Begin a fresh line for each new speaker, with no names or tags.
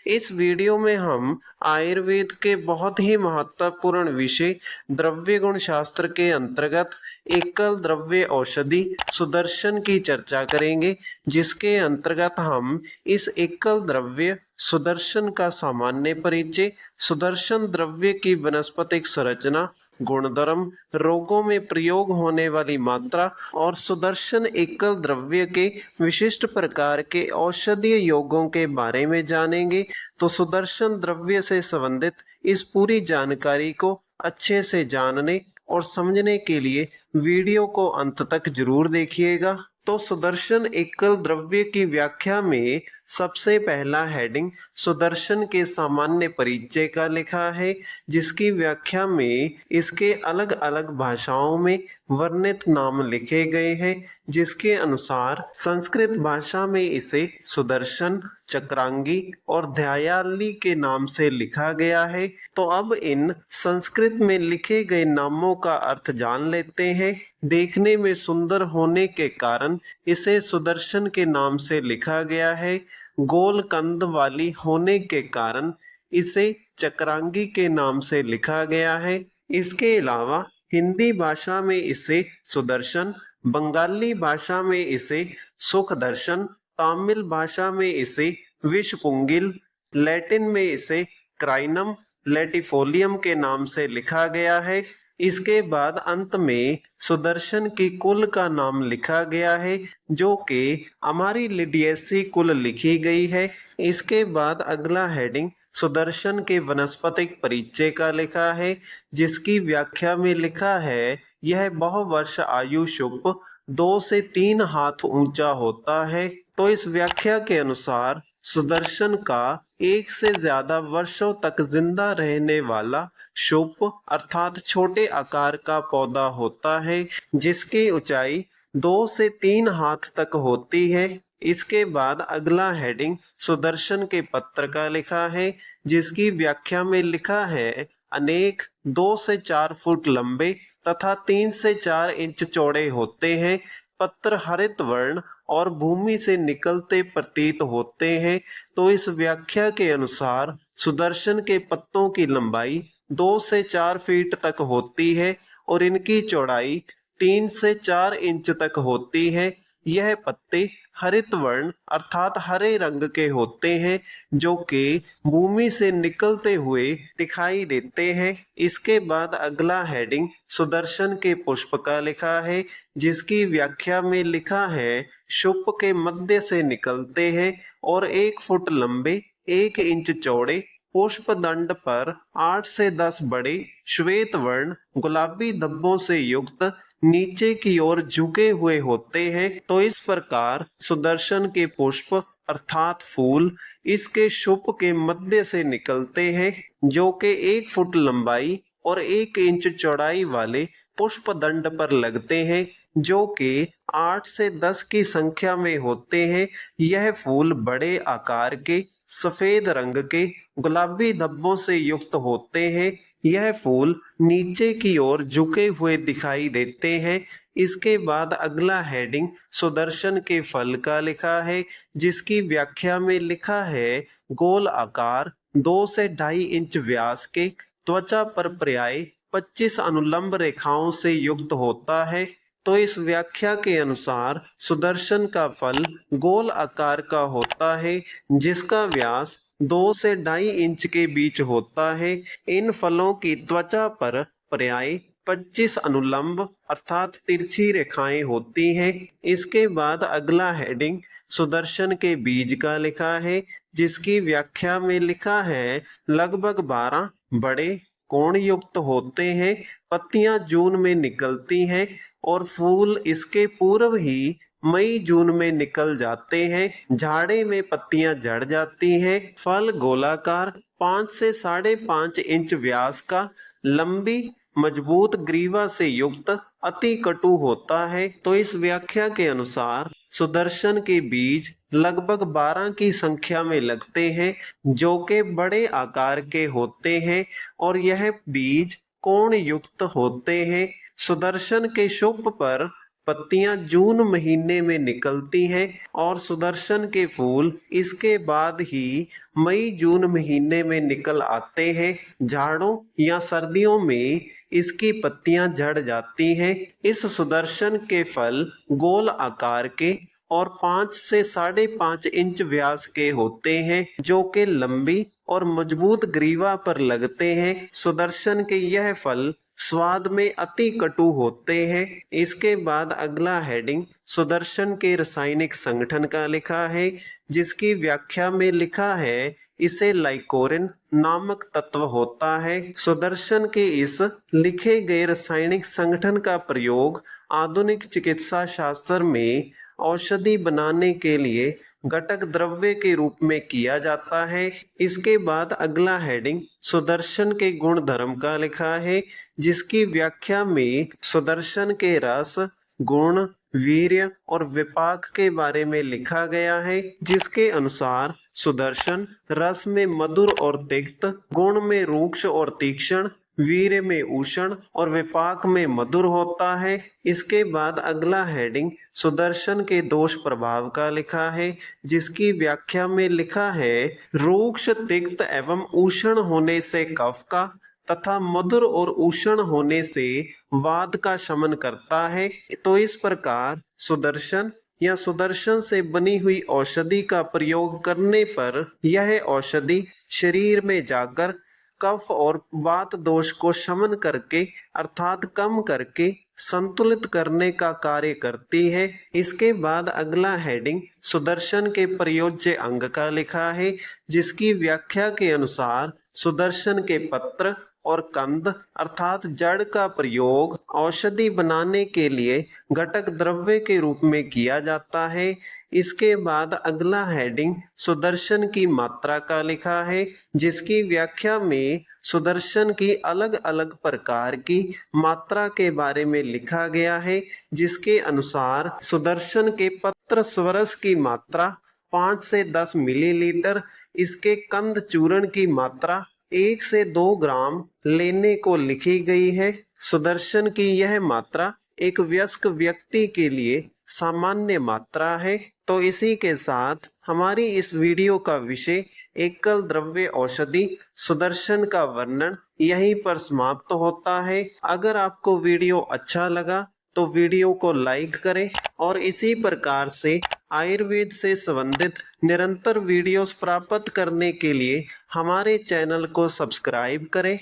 इस वीडियो में हम आयुर्वेद के बहुत ही महत्वपूर्ण विषय द्रव्य गुण शास्त्र के अंतर्गत एकल द्रव्य औषधि सुदर्शन की चर्चा करेंगे, जिसके अंतर्गत हम इस एकल द्रव्य सुदर्शन का सामान्य परिचय, सुदर्शन द्रव्य की वनस्पतिक संरचना, गुणधर्म, रोगों में प्रयोग होने वाली मात्रा और सुदर्शन एकल द्रव्य के विशिष्ट प्रकार के औषधीय योगों के बारे में जानेंगे। तो सुदर्शन द्रव्य से संबंधित इस पूरी जानकारी को अच्छे से जानने और समझने के लिए वीडियो को अंत तक जरूर देखिएगा। तो सुदर्शन एकल द्रव्य की व्याख्या में सबसे पहला हेडिंग सुदर्शन के सामान्य परिचय का लिखा है, जिसकी व्याख्या में इसके अलग अलग भाषाओं में वर्णित नाम लिखे गए हैं। जिसके अनुसार संस्कृत भाषा में इसे सुदर्शन, चक्रांगी और ध्यायाली के नाम से लिखा गया है। तो अब इन संस्कृत में लिखे गए नामों का अर्थ जान लेते हैं। देखने में सुंदर होने के कारण इसे सुदर्शन के नाम से लिखा गया है। गोल कंद वाली होने के कारण इसे चक्रांगी के नाम से लिखा गया है। इसके अलावा हिंदी भाषा में इसे सुदर्शन, बंगाली भाषा में इसे सुखदर्शन, तमिल भाषा में इसे विषपुंगिल, लैटिन में इसे क्राइनम लैटिफोलियम के नाम से लिखा गया है। इसके बाद अंत में सुदर्शन की कुल का नाम लिखा गया है, जो कि अमारीलिडिएसी कुल लिखी गई है। इसके बाद अगला हेडिंग सुदर्शन के वनस्पतिक परिचय का लिखा है, जिसकी व्याख्या में लिखा है यह बहुवर्ष आयु शुभ 2 से 3 हाथ ऊंचा होता है। तो इस व्याख्या के अनुसार सुदर्शन का 1 से ज्यादा वर्षों तक जिंदा रहने वाला शुभ अर्थात छोटे आकार का पौधा होता है, जिसकी ऊंचाई 2 से 3 हाथ तक होती है। इसके बाद अगला हेडिंग सुदर्शन के पत्र का लिखा है, जिसकी व्याख्या में लिखा है अनेक 2 से 4 फुट लंबे तथा 3 से 4 इंच चौड़े होते हैं। पत्र हरित वर्ण और भूमि से निकलते प्रतीत होते हैं। तो इस व्याख्या के अनुसार सुदर्शन के पत्तों की लंबाई 2 से 4 फीट तक होती है और इनकी चौड़ाई 3 से 4 इंच तक होती है। यह पत्ते हरित वर्ण अर्थात हरे रंग के होते हैं, जो कि भूमि से निकलते हुए दिखाई देते हैं। इसके बाद अगला हेडिंग सुदर्शन के पुष्प का लिखा है, जिसकी व्याख्या में लिखा है शुभ के मध्य से निकलते हैं और 1 फुट लंबे 1 इंच चौड़े पुष्प दंड पर 8 से 10 बड़े श्वेत वर्ण गुलाबी धब्बों से युक्त नीचे की ओर झुके हुए होते हैं। तो इस प्रकार सुदर्शन के पुष्प अर्थात फूल इसके शुभ के मध्य से निकलते हैं, जो कि 1 फुट लंबाई और 1 इंच चौड़ाई वाले पुष्प दंड पर लगते हैं, जो कि 8 से 10 की संख्या में होते हैं। यह फूल बड़े आकार के सफेद रंग के गुलाबी धब्बों से युक्त होते हैं। यह फूल नीचे की ओर झुके हुए दिखाई देते हैं। इसके बाद अगला हेडिंग सुदर्शन के फल का लिखा है, जिसकी व्याख्या में लिखा है गोल आकार 2 से 2.5 इंच व्यास के त्वचा पर पर्याय 25 अनुलंब रेखाओं से युक्त होता है। तो इस व्याख्या के अनुसार सुदर्शन का फल गोल आकार का होता है, जिसका व्यास 2 से 2.5 इंच के बीच होता है। इन फलों की त्वचा पर पर्याय 25 अनुलंब अर्थात तिरछी रेखाएं होती हैं। इसके बाद अगला हेडिंग सुदर्शन के बीज का लिखा है, जिसकी व्याख्या में लिखा है लगभग 12 बड़े कोण युक्त होते हैं। पत्तियां जून में निकलती हैं और फूल इसके पूर्व ही मई जून में निकल जाते हैं। झाड़े में पत्तियां झड़ जाती हैं। फल गोलाकार 5 से 5.5 इंच व्यास का लंबी मजबूत ग्रीवा से युक्त अति कटु होता है। तो इस व्याख्या के अनुसार सुदर्शन के बीज लगभग 12 की संख्या में लगते हैं, जो कि बड़े आकार के होते हैं और यह बीज कोण युक्त होते हैं। सुदर्शन के शुभ पर पत्तियां जून महीने में निकलती हैं और सुदर्शन के फूल इसके बाद ही मई जून महीने में निकल आते हैं। जाड़ों या सर्दियों में इसकी पत्तियां झड़ जाती हैं। इस सुदर्शन के फल गोल आकार के और 5 से 5.5 इंच व्यास के होते हैं, जो कि लंबी और मजबूत ग्रीवा पर लगते हैं। सुदर्शन के यह फल स्वाद में अति कटु होते हैं। इसके बाद अगला हेडिंग सुदर्शन के रासायनिक संगठन का लिखा है, जिसकी व्याख्या में लिखा है इसे लाइकोरिन नामक तत्व होता है। सुदर्शन के इस लिखे गए रासायनिक संगठन का प्रयोग आधुनिक चिकित्सा शास्त्र में औषधि बनाने के लिए घटक द्रव्य के रूप में किया जाता है। इसके बाद अगला हेडिंग सुदर्शन के गुण धर्म का लिखा है, जिसकी व्याख्या में सुदर्शन के रस, गुण, वीर्य और विपाक के बारे में लिखा गया है, जिसके अनुसार सुदर्शन रस में मधुर और तिक्त, गुण में रूक्ष और तीक्ष्ण, वीर्य में उष्ण और विपाक में मधुर होता है। इसके बाद अगला हेडिंग सुदर्शन के दोष प्रभाव का लिखा है, जिसकी व्याख्या में लिखा है रूक्ष, तिक्त एवं उष्ण होने से कफ का तथा मधुर और उष्ण होने से वात का शमन करता है। तो इस प्रकार सुदर्शन या सुदर्शन से बनी हुई औषधि का प्रयोग करने पर यह औषधि शरीर में जाकर कफ और वात दोष को शमन करके अर्थात कम करके संतुलित करने का कार्य करती है। इसके बाद अगला हेडिंग सुदर्शन के प्रयोज्य अंग का लिखा है, जिसकी व्याख्या के अनुसार सुदर्शन के पत्र और कंद अर्थात जड़ का प्रयोग औषधि बनाने के लिए घटक द्रव्य के रूप में किया जाता है। इसके बाद अगला हेडिंग सुदर्शन की मात्रा का लिखा है, जिसकी व्याख्या में सुदर्शन की अलग अलग प्रकार की मात्रा के बारे में लिखा गया है, जिसके अनुसार सुदर्शन के पत्र स्वरस की मात्रा 5 से 10 मिलीलीटर, इसके कंद चूर्ण की मात्रा 1 से 2 ग्राम लेने को लिखी गई है। सुदर्शन की यह मात्रा एक वयस्क व्यक्ति के लिए सामान्य मात्रा है। तो इसी के साथ हमारी इस वीडियो का विषय एकल द्रव्य औषधि सुदर्शन का वर्णन यहीं पर समाप्त होता है। अगर आपको वीडियो अच्छा लगा तो वीडियो को लाइक करें और इसी प्रकार से आयुर्वेद से संबंधित निरंतर वीडियोस प्राप्त करने के लिए हमारे चैनल को सब्सक्राइब करें।